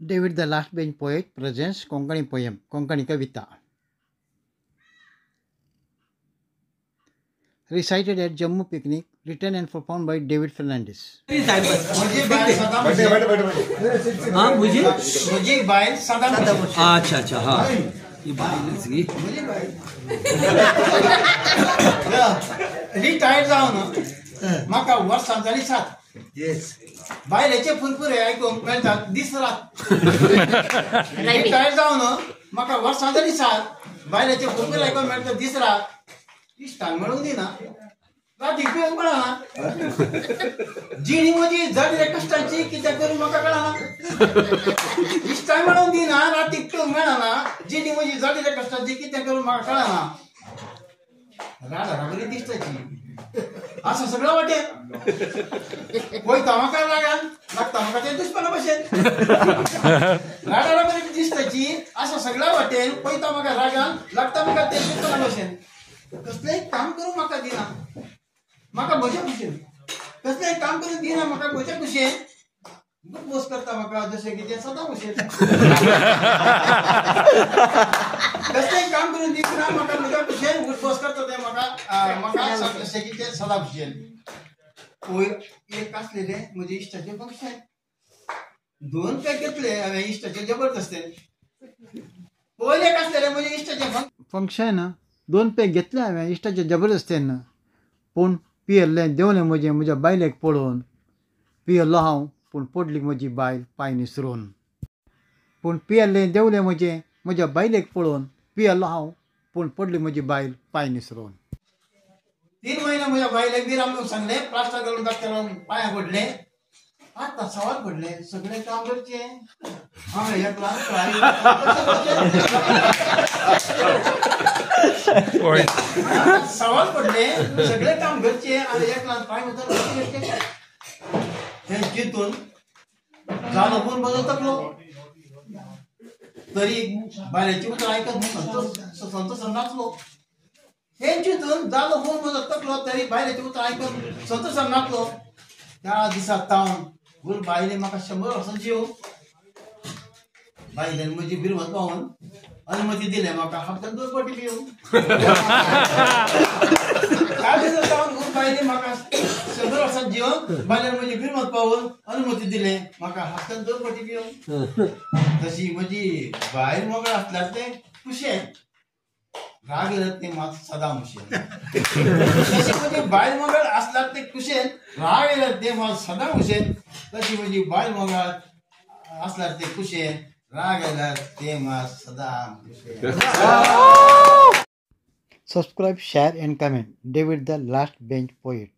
David the Last Bench Poet presents Konkani poem, Konkani Kavita. Recited at Jammu Picnic, written and performed by David Fernandez. अच्छा हाँ ये by retired जाऊन म्हाका वर्सां जाली 7 बायलेचे फुरफुरे आयकूंक मेळटा दीस रात रिटायर्ड जाऊन म्हाका वर्सां जाली 7 बायलेचे फुरफुरे आयकूंक मेळटा दीस रात इश्टांक मेळूंक दिना रातीक पिवंक मेळना जिणी म्हजी जडले कश्टाची कितें करूं म्हाका कळना इश्टांक मेळूंक दिना रातीक पिवंक मेळना जिणी म्हजी जडले कश्टाची कितें करूं म्हाका कळना राडा बरी दिसताची असं सगळं वाटेल वयता म्हाका रागान लागता म्हाका ते दुश्मना भशेन राडा बरी दिसताची असं सगळं वाटेल वयता म्हाका रागान लागता म्हाका ते दुश्मना भशेन कसलेंय काम करूंक म्हाका दिना म्हाका म्हज्या खुशेन कसलेंय काम करून दिना म्हाका म्हज्या खुशेन बस करता म्हाका जशें की तें सदां भशेन कसलेंय काम करून दिना म्हाका म्हज्या खुशेन बस करता तें म्हाका जशें की तें सदां भशेन एक आसलेलें म्हजे इश्टाचें फंक्शन 2 पॅक घेतले हांवें इश्टाचें जबरदस्तेन पयलें एक आसलेलें म्हजे इश्टाचें फंक्शन 2 पॅक घेतले हांवें इश्टाचे जबरदस्तेन पूण पियेल्लें देंवलें म्हज्या बायलेक पळोवन पियेल्लो हांव पूण पडली म्हजी बायल पांय निसरून पूण पियेल्लें देंवलें म्हज्या बायलेक पळोवन पियेल्लो हांव पूण पडली म्हजी बायल पांय निसरून 3 महिने म्हज्या बायलेक बी रामूंक सांगलें प्लास्टर घालून डॉक्टरान पांयां पडलें आतां सवाल पडलें सगळें काम करचें हांवें एकला सवाल पडले सगळे काम घरचे आणि एकला पाय उतरले हे चिंतून झालं पण बदल तकलो तरी बायलेची उतर ऐकत संतोष नाचलो हे चिंतून झालं फोन बदल तकलो तरी बायलेची उतर ऐकत संतोष नाचलो त्या दिसात तावन गुर बायले म्हाका 100 वर्सां जीव बायलेन म्हजी बिरवत पावून अनुमती दिले म्हाका हप्त्यान 2 फावटी पिवंक त्या दिसात तावन गुर बायले म्हाका 100 वर्सां जिवंक बायलेन म्हजी बिरवत पावून अनुमती दिले म्हाका हप्त्यान 2 फावटी पिवंक तशी म्हजी बायल मोगळ आसल्यार ते खुशेन राग येयल्यार ते मात सदां खुशेन तशी म्हजी बायल मोगळ आसल्यार ते खुशेन राग येयल्यार ते मात सदां खुशेन तशी म्हजी बायल मोगळ आसल्यार ते खुशेन राग येयल्यार ते मात सदां खुशेन Subscribe, share and comment. David the Last Bench Poet.